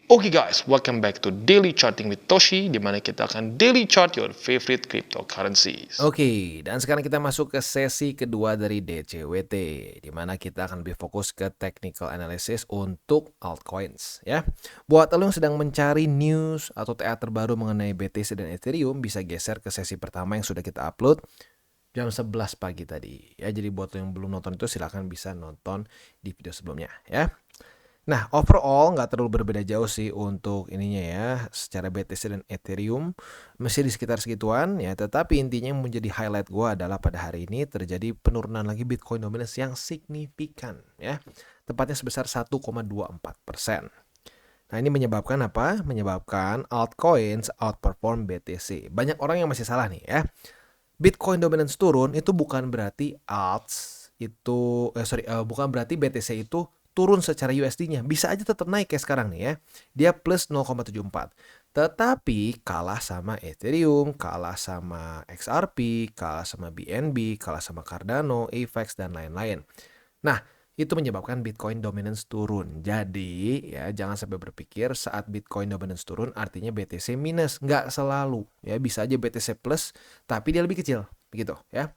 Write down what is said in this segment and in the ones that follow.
Oke guys, welcome back to Daily Charting with Toshi, di mana kita akan daily chart your favorite cryptocurrencies. Oke, dan sekarang kita masuk ke sesi kedua dari DCWT, di mana kita akan lebih fokus ke technical analysis untuk altcoins, ya. Buat lo yang sedang mencari news atau TA terbaru mengenai BTC dan Ethereum, bisa geser ke sesi pertama yang sudah kita upload jam 11 pagi tadi, ya. Jadi buat lo yang belum nonton itu silahkan bisa nonton di video sebelumnya, ya. Nah, overall nggak terlalu berbeda jauh sih untuk ininya ya, secara BTC dan Ethereum masih di sekitar segituan ya, tetapi intinya yang menjadi highlight gue adalah pada hari ini terjadi penurunan lagi Bitcoin dominance yang signifikan ya, tepatnya sebesar 1,24%. Nah, ini menyebabkan apa? Menyebabkan altcoins outperform BTC. Banyak orang yang masih salah nih ya. Bitcoin dominance turun itu bukan berarti alts itu bukan berarti BTC itu turun secara USD-nya. Bisa aja tetap naik kayak sekarang nih ya. Dia plus 0,74. Tetapi kalah sama Ethereum, kalah sama XRP, kalah sama BNB, kalah sama Cardano, AVAX dan lain-lain. Nah, itu menyebabkan Bitcoin dominance turun. Jadi, ya jangan sampai berpikir saat Bitcoin dominance turun artinya BTC minus. Nggak selalu. Ya, bisa aja BTC plus, tapi dia lebih kecil. Begitu, ya.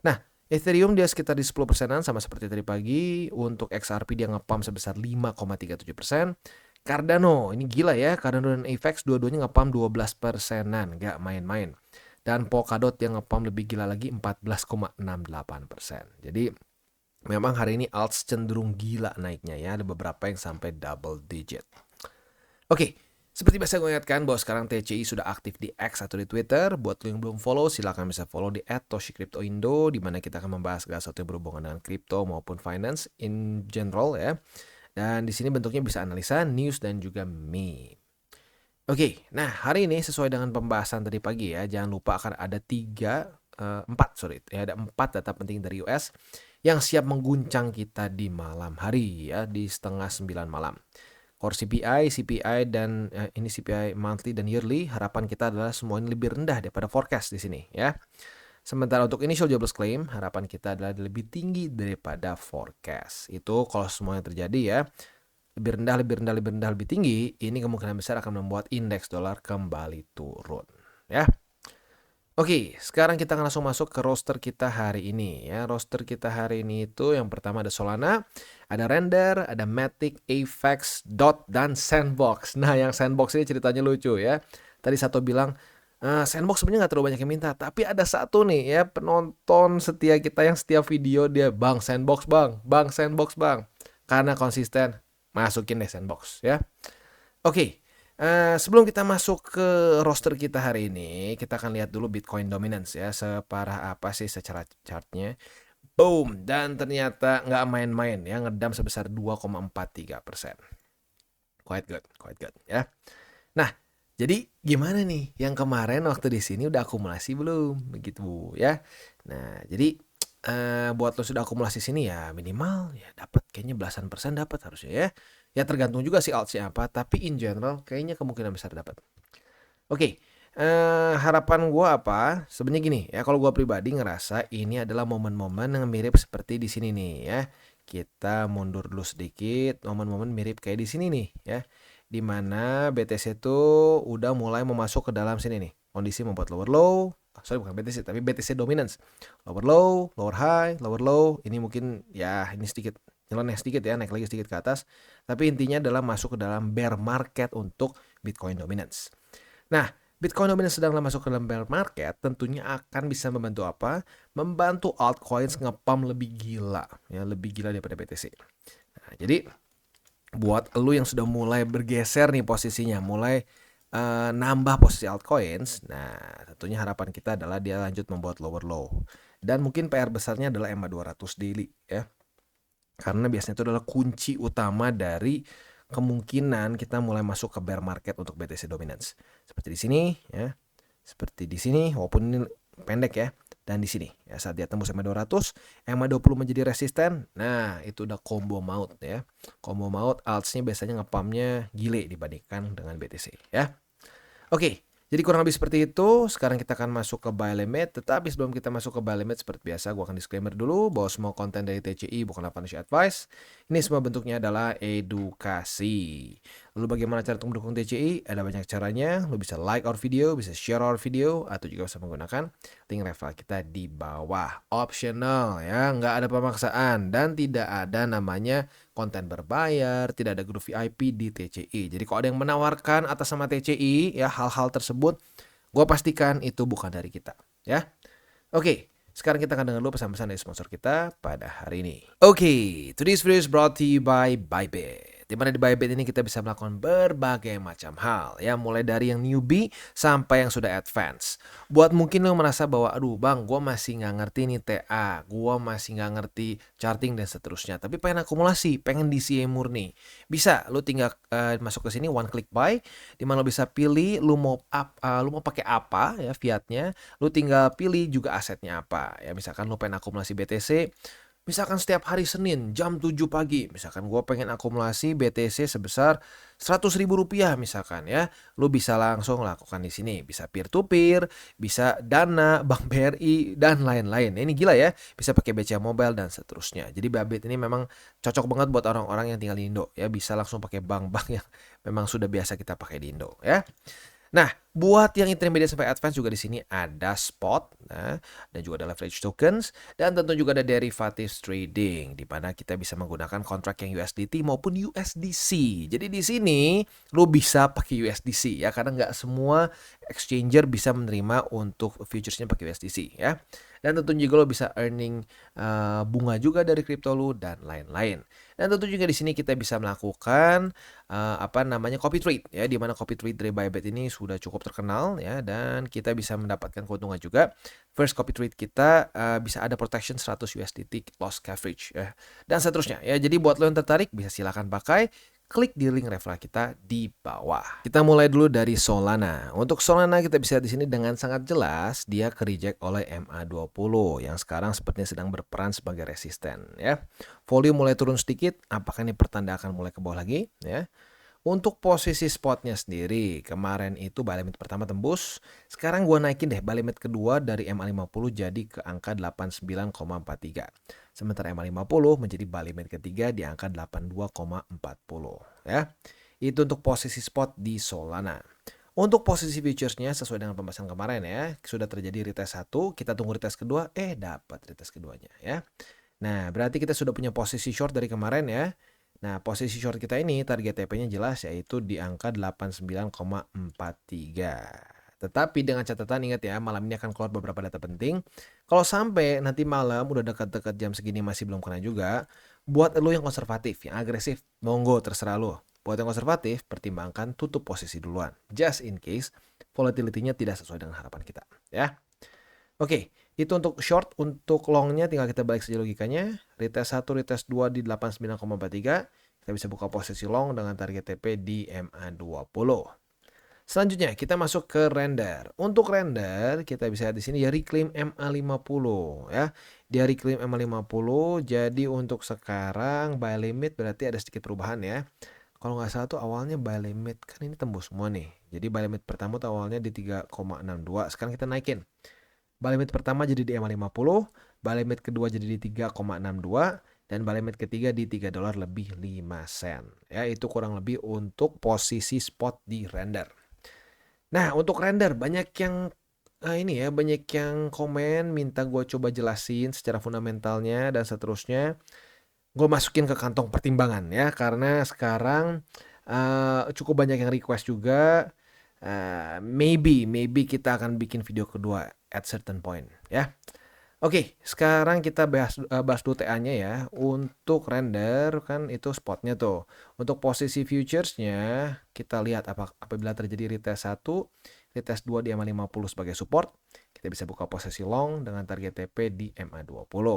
Nah, Ethereum dia sekitar di 10%-an sama seperti tadi pagi. Untuk XRP dia nge-pump sebesar 5,37%. Cardano, ini gila ya. Cardano dan AVAX dua-duanya nge-pump 12%-an. Nggak main-main. Dan Polkadot yang nge-pump lebih gila lagi 14,68%. Jadi memang hari ini alts cenderung gila naiknya ya. Ada beberapa yang sampai double digit. Oke, seperti biasa gue ingatkan bahwa sekarang TCI sudah aktif di X atau di Twitter. Buat lo yang belum follow, silahkan bisa follow di @toshicryptoindo, di mana kita akan membahas segala sesuatu yang berhubungan dengan kripto maupun finance in general ya. Dan di sini bentuknya bisa analisa, news, dan juga meme. Oke, nah hari ini sesuai dengan pembahasan tadi pagi ya, jangan lupa akan ada ada 4 data penting dari US yang siap mengguncang kita di malam hari ya, di setengah 9 malam. Core CPI, CPI dan ini CPI monthly dan yearly, harapan kita adalah semua ini lebih rendah daripada forecast di sini ya. Sementara untuk initial jobless claim, harapan kita adalah lebih tinggi daripada forecast. Itu kalau semuanya terjadi ya, lebih rendah, lebih tinggi, ini kemungkinan besar akan membuat indeks dolar kembali turun ya. Oke, sekarang kita akan langsung masuk ke roster kita hari ini ya. Roster kita hari ini itu yang pertama ada Solana, ada Render, ada Matic, AVAX, DOT, dan Sandbox. Nah, yang Sandbox ini ceritanya lucu ya. Tadi Sato bilang, Sandbox sebenarnya nggak terlalu banyak yang minta, tapi ada satu nih ya penonton setia kita yang setiap video dia, Bang Sandbox Bang Sandbox Bang. Karena konsisten, masukin deh Sandbox ya. Oke. Sebelum kita masuk ke roster kita hari ini, kita akan lihat dulu Bitcoin dominance ya, separah apa sih secara chartnya. Boom, dan ternyata nggak main-main ya, ngedam sebesar 2,43%. Quite good ya. Nah, jadi gimana nih? Yang kemarin waktu di sini udah akumulasi belum? Begitu ya. Nah, jadi buat lo sudah akumulasi sini ya minimal ya dapat kayaknya belasan persen dapat harusnya ya. Ya tergantung juga sih altsnya apa, tapi in general kayaknya kemungkinan besar dapat. Oke, harapan gue apa? Sebenarnya gini ya, kalau gue pribadi ngerasa ini adalah momen-momen yang mirip seperti di sini nih ya. Kita mundur dulu sedikit, momen-momen mirip kayak di sini nih ya. Dimana BTC itu udah mulai memasuk ke dalam sini nih. Kondisi membuat lower low, bukan BTC tapi BTC dominance. Lower low, lower high, lower low. Ini mungkin ya ini sedikit nyeleneh sedikit ya, naik lagi sedikit ke atas. Tapi intinya adalah masuk ke dalam bear market untuk Bitcoin dominance. Nah, Bitcoin dominance sedang masuk ke dalam bear market, tentunya akan bisa membantu apa? Membantu altcoins ngepump lebih gila, ya lebih gila daripada BTC. Nah, jadi buat lu yang sudah mulai bergeser nih posisinya, mulai nambah posisi altcoins, nah tentunya harapan kita adalah dia lanjut membuat lower low. Dan mungkin PR besarnya adalah EMA 200 daily ya. Karena biasanya itu adalah kunci utama dari kemungkinan kita mulai masuk ke bear market untuk BTC dominance. Seperti di sini ya. Seperti di sini walaupun ini pendek ya, dan di sini ya saat dia tembus EMA 200, EMA 20 menjadi resisten. Nah, itu udah combo maut ya. Combo maut altsnya biasanya ngepumpnya gile dibandingkan dengan BTC ya. Oke, jadi kurang lebih seperti itu. Sekarang kita akan masuk ke buy limit. Tetapi sebelum kita masuk ke buy limit, seperti biasa gue akan disclaimer dulu bahwa semua konten dari TCI bukanlah financial advice. Ini semua bentuknya adalah edukasi. Lalu bagaimana cara untuk mendukung TCI? Ada banyak caranya. Lu bisa like our video, bisa share our video, atau juga bisa menggunakan link referral kita di bawah. Optional ya, nggak ada pemaksaan dan tidak ada namanya konten berbayar, tidak ada grup VIP di TCI. Jadi kalau ada yang menawarkan atas nama TCI ya hal-hal tersebut, gue pastikan itu bukan dari kita ya. Oke, sekarang kita akan dengar dulu pesan-pesan dari sponsor kita pada hari ini. Oke, today's video is brought to you by Bybit. Di mana di Bybit ini kita bisa melakukan berbagai macam hal ya, mulai dari yang newbie sampai yang sudah advance. Buat mungkin lo merasa bahwa aduh bang, gue masih nggak ngerti nih TA, gue masih nggak ngerti charting dan seterusnya, tapi pengen akumulasi, pengen DCA murni. Bisa, lo tinggal masuk ke sini one click buy, di mana lo bisa pilih lo mau pakai apa ya fiatnya. Lu tinggal pilih juga asetnya apa ya, misalkan lu pengen akumulasi BTC, misalkan setiap hari Senin jam 7 pagi, misalkan gue pengen akumulasi BTC sebesar 100.000 rupiah misalkan ya, lu bisa langsung lakukan di sini, bisa peer to peer, bisa Dana, Bank BRI dan lain-lain. Ini gila ya, bisa pakai BCA Mobile dan seterusnya. Jadi Bybit ini memang cocok banget buat orang-orang yang tinggal di Indo ya, bisa langsung pakai bank-bank yang memang sudah biasa kita pakai di Indo ya. Nah, buat yang intermediate sampai advance juga di sini ada spot, nah, dan juga ada leverage tokens, dan tentu juga ada derivatives trading, di mana kita bisa menggunakan kontrak yang USDT maupun USDC. Jadi di sini lo bisa pakai USDC ya, karena nggak semua exchanger bisa menerima untuk futuresnya pakai USDC ya. Dan tentu juga lo bisa earning bunga juga dari kripto lo dan lain-lain. Dan tentu juga di sini kita bisa melakukan copy trade ya, di mana copy trade dari Bybit ini sudah cukup terkenal ya, dan kita bisa mendapatkan keuntungan juga. First copy trade kita bisa ada protection 100 USDT loss coverage ya, dan seterusnya ya. Jadi buat lo yang tertarik bisa silakan pakai, klik di link referral kita di bawah. Kita mulai dulu dari Solana. Untuk Solana kita bisa lihat di sini dengan sangat jelas dia ke-reject oleh MA20 yang sekarang sepertinya sedang berperan sebagai resisten ya. Volume mulai turun sedikit, apakah ini pertanda akan mulai ke bawah lagi ya. Untuk posisi spotnya sendiri, kemarin itu buy limit pertama tembus. Sekarang gue naikin deh buy limit kedua dari MA50 jadi ke angka 89,43. Sementara MA50 menjadi buy limit ketiga di angka 82,40 ya. Itu untuk posisi spot di Solana. Untuk posisi futuresnya sesuai dengan pembahasan kemarin ya, sudah terjadi retest 1, kita tunggu retest kedua, dapat retest keduanya ya. Nah, berarti kita sudah punya posisi short dari kemarin ya. Nah, posisi short kita ini target TP-nya jelas yaitu di angka 89,43. Tetapi dengan catatan ingat ya, malam ini akan keluar beberapa data penting. Kalau sampai nanti malam udah dekat-dekat jam segini masih belum kena juga, buat lo yang konservatif, yang agresif, monggo terserah lo. Buat yang konservatif, pertimbangkan tutup posisi duluan. Just in case volatility-nya tidak sesuai dengan harapan kita ya. Oke, itu untuk short. Untuk longnya tinggal kita balik saja logikanya. Retest 1, retest 2 di 89,43. Kita bisa buka posisi long dengan target TP di MA20. Selanjutnya kita masuk ke render. Untuk render kita bisa lihat di sini ya, reclaim MA50 ya. Dia reclaim MA50. Jadi untuk sekarang buy limit berarti ada sedikit perubahan ya. Kalau nggak salah tuh awalnya buy limit kan ini tembus semua nih. Jadi buy limit pertama tuh awalnya di 3,62. Sekarang kita naikin. Buy limit pertama jadi di MA50, buy limit kedua jadi di 3,62, dan buy limit ketiga di $3 lebih 5 sen. Ya, itu kurang lebih untuk posisi spot di render. Nah, untuk render banyak yang banyak yang komen minta gue coba jelasin secara fundamentalnya dan seterusnya. Gue masukin ke kantong pertimbangan ya, karena sekarang cukup banyak yang request juga. Maybe kita akan bikin video kedua at certain point ya. Oke, sekarang kita bahas dulu TA-nya ya. Untuk render kan itu spotnya tuh. Untuk posisi futuresnya kita lihat apabila terjadi retest 1, retest 2 di MA50 sebagai support, kita bisa buka posisi long dengan target TP di MA20.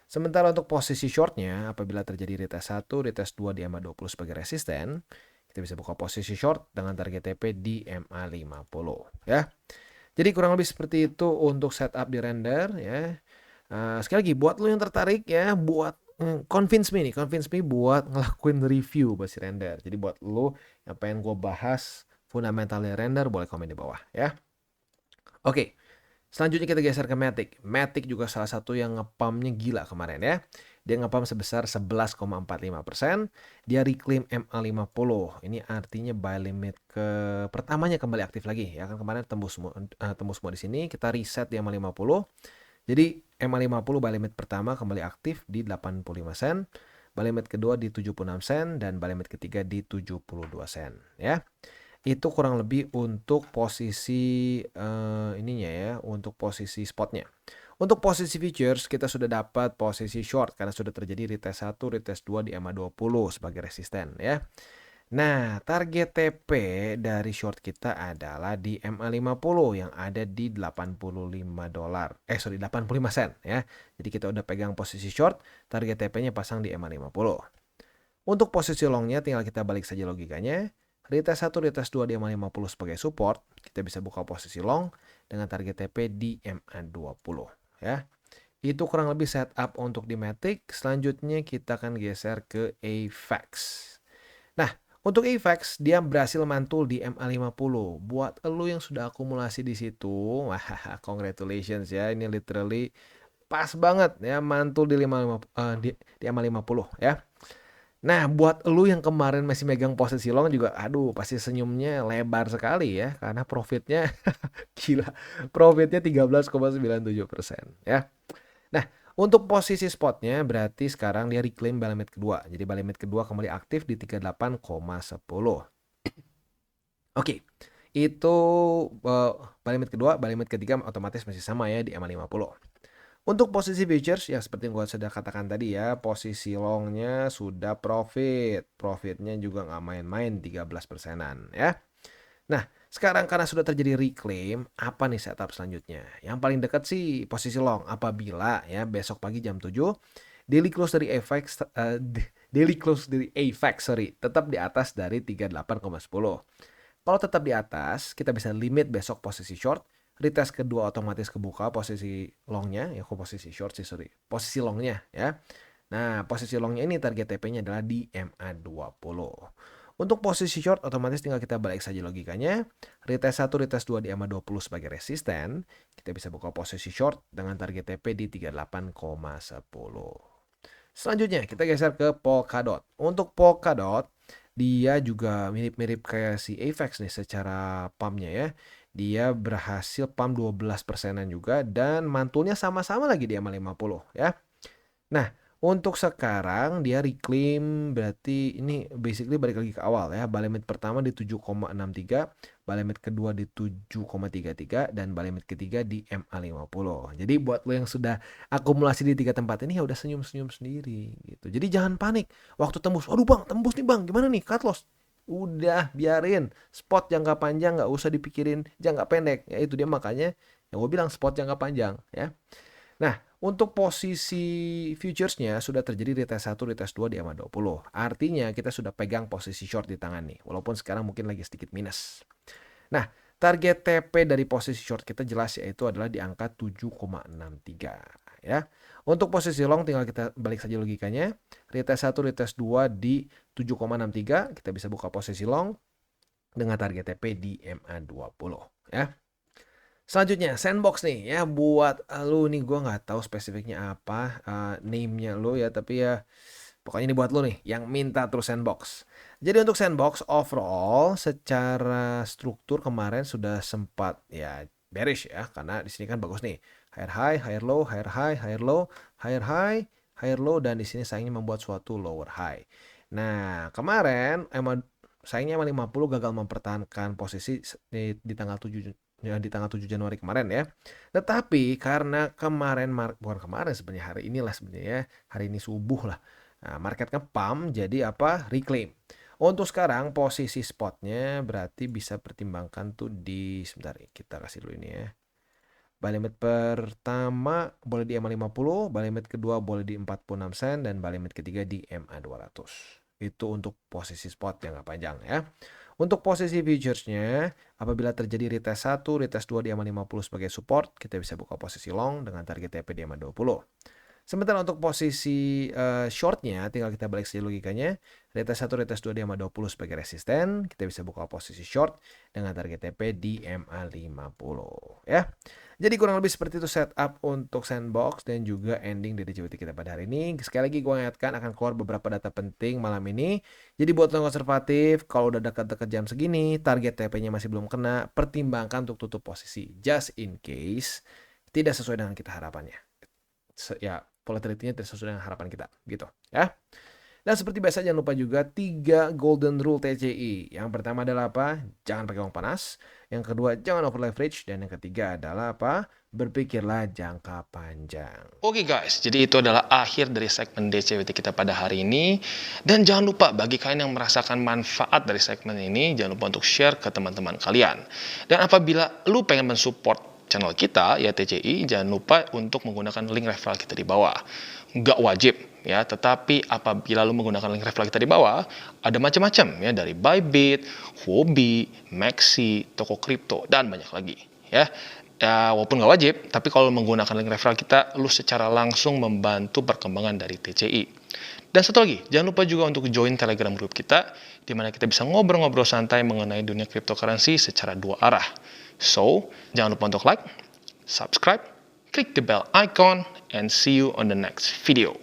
Sementara untuk posisi shortnya, apabila terjadi retest 1, retest 2 di MA20 sebagai resisten, kita bisa buka posisi short dengan target TP di MA50 ya. Jadi kurang lebih seperti itu untuk setup di render ya. Sekali lagi buat lo yang tertarik ya, buat convince me buat ngelakuin review basi render. Jadi buat lo yang pengen gue bahas fundamentalnya render, boleh komen di bawah ya. Oke. Selanjutnya kita geser ke Matic. Matic juga salah satu yang ngepumpnya gila kemarin ya. Dia ngepump sebesar 11,45%. Dia reclaim MA50. Ini artinya buy limit ke pertamanya kembali aktif lagi ya kan, kemarin tembus semua di sini. Kita reset di MA50. Jadi MA50 buy limit pertama kembali aktif di 85 sen. Buy limit kedua di 76 sen dan buy limit ketiga di 72 sen ya. Itu kurang lebih untuk posisi ininya ya, untuk posisi spotnya. Untuk posisi futures kita sudah dapat posisi short karena sudah terjadi retest 1, retest 2 di MA20 sebagai resisten ya. Nah, target TP dari short kita adalah di MA50 yang ada di $85. 85 sen ya. Jadi kita udah pegang posisi short, target TP-nya pasang di MA50. Untuk posisi longnya tinggal kita balik saja logikanya. Retest 1, retest 2 di MA50 sebagai support, kita bisa buka posisi long dengan target TP di MA20 ya. Itu kurang lebih setup untuk di Matic. Selanjutnya kita akan geser ke AVAX. Nah, untuk AVAX dia berhasil mantul di MA50. Buat elu yang sudah akumulasi di situ, wah, congratulations ya. Ini literally pas banget ya mantul di MA50 ya. Nah, buat lu yang kemarin masih megang posisi long juga, aduh pasti senyumnya lebar sekali ya, karena profitnya gila, profitnya 13,97% ya. Nah, untuk posisi spotnya berarti sekarang dia reclaim buy limit kedua, jadi buy limit kedua kembali aktif di 38,10. Oke, itu buy limit kedua, buy limit ketiga otomatis masih sama ya di MA50. Untuk posisi futures ya seperti yang gue sudah katakan tadi ya, posisi longnya sudah profit. Profitnya juga nggak main-main 13%-an ya. Nah, sekarang karena sudah terjadi reclaim, apa nih setup selanjutnya? Yang paling dekat sih posisi long apabila ya besok pagi jam 7 daily close dari AVAX tetap di atas dari 38,10. Kalau tetap di atas, kita bisa limit besok posisi short. Retest kedua otomatis kebuka posisi longnya, ya kok posisi short sih, posisi longnya ya. Nah, posisi longnya ini target TP-nya adalah di MA20. Untuk posisi short otomatis tinggal kita balik saja logikanya. Retest 1, retest 2 di MA20 sebagai resisten. Kita bisa buka posisi short dengan target TP di 38,10. Selanjutnya kita geser ke Polkadot. Untuk Polkadot dia juga mirip-mirip kayak si AVAX nih secara pumpnya ya. Dia berhasil pump 12%-an juga dan mantulnya sama-sama lagi di MA50 ya. Nah, untuk sekarang dia reclaim berarti ini basically balik lagi ke awal ya. Buy limit pertama di 7,63, buy limit kedua di 7,33 dan buy limit ketiga di MA50. Jadi buat lo yang sudah akumulasi di 3 tempat ini ya udah senyum-senyum sendiri gitu. Jadi jangan panik. Waktu tembus, aduh bang, tembus nih bang, gimana nih cut loss? Udah biarin, spot jangka panjang nggak usah dipikirin jangka pendek. Ya itu dia makanya yang gue bilang spot jangka panjang ya. Nah, untuk posisi futuresnya sudah terjadi retest 1, retest 2 di MA20. Artinya kita sudah pegang posisi short di tangan nih, walaupun sekarang mungkin lagi sedikit minus. Nah, target TP dari posisi short kita jelas yaitu adalah di angka 7,63 ya. Untuk posisi long tinggal kita balik saja logikanya. Retest 1, retest 2 di 7,63, kita bisa buka posisi long dengan target TP di MA20 ya. Selanjutnya sandbox nih ya, buat lu nih gue nggak tahu spesifiknya apa name-nya lu ya, tapi ya pokoknya ini buat lu nih yang minta terus sandbox. Jadi untuk sandbox overall secara struktur kemarin sudah sempat ya bearish ya, karena di sini kan bagus nih, higher high, higher low, higher high, higher low, higher high, higher low, dan di sini sayangnya membuat suatu lower high. Nah, kemarin sayangnya MA50 gagal mempertahankan posisi di tanggal 7 ya, di tanggal 7 Januari kemarin ya. Tetapi karena kemarin bukan kemarin sebenarnya, hari inilah sebenarnya, hari ini subuh lah. Nah, market nge-pump jadi apa? Reclaim. Untuk sekarang posisi spotnya berarti bisa pertimbangkan tuh di sebentar kita kasih dulu ini ya. Buy limit pertama boleh di MA50, buy limit kedua boleh di 46 sen dan buy limit ketiga di MA200. Itu untuk posisi spot jangka panjang ya. Untuk posisi futuresnya, apabila terjadi retest 1, retest 2 di MA50 sebagai support, kita bisa buka posisi long dengan target TP di MA20. Sementara untuk posisi shortnya, tinggal kita balik saja logikanya. Retest 1, retest 2 di MA 20 sebagai resisten. Kita bisa buka posisi short dengan target TP di MA 50 ya. Jadi kurang lebih seperti itu setup untuk sandbox dan juga ending dari JWT kita pada hari ini. Sekali lagi gue ingatkan akan keluar beberapa data penting malam ini. Jadi buat yang konservatif, kalau udah dekat-dekat jam segini, target TP-nya masih belum kena, pertimbangkan untuk tutup posisi. Just in case tidak sesuai dengan kita harapannya. Ya, volatility-nya tidak sesuai dengan harapan kita gitu ya. Dan seperti biasa jangan lupa juga 3 golden rule TCI. Yang pertama adalah apa? Jangan pakai uang panas. Yang kedua jangan over leverage. Dan yang ketiga adalah apa? Berpikirlah jangka panjang. Oke guys, jadi itu adalah akhir dari segmen DCWT kita pada hari ini. Dan jangan lupa bagi kalian yang merasakan manfaat dari segmen ini, jangan lupa untuk share ke teman-teman kalian. Dan apabila lu pengen mensupport channel kita ya TCI, jangan lupa untuk menggunakan link referral kita di bawah. Nggak wajib ya, tetapi apabila lu menggunakan link referral kita di bawah, ada macam-macam ya, dari Bybit, Huobi, Maxi, toko kripto dan banyak lagi ya. Ya, walaupun nggak wajib, tapi kalau menggunakan link referral kita, lu secara langsung membantu perkembangan dari TCI. Dan satu lagi, jangan lupa juga untuk join Telegram group kita, di mana kita bisa ngobrol-ngobrol santai mengenai dunia cryptocurrency secara 2 arah. So, jangan lupa untuk like, subscribe, click the bell icon, and see you on the next video.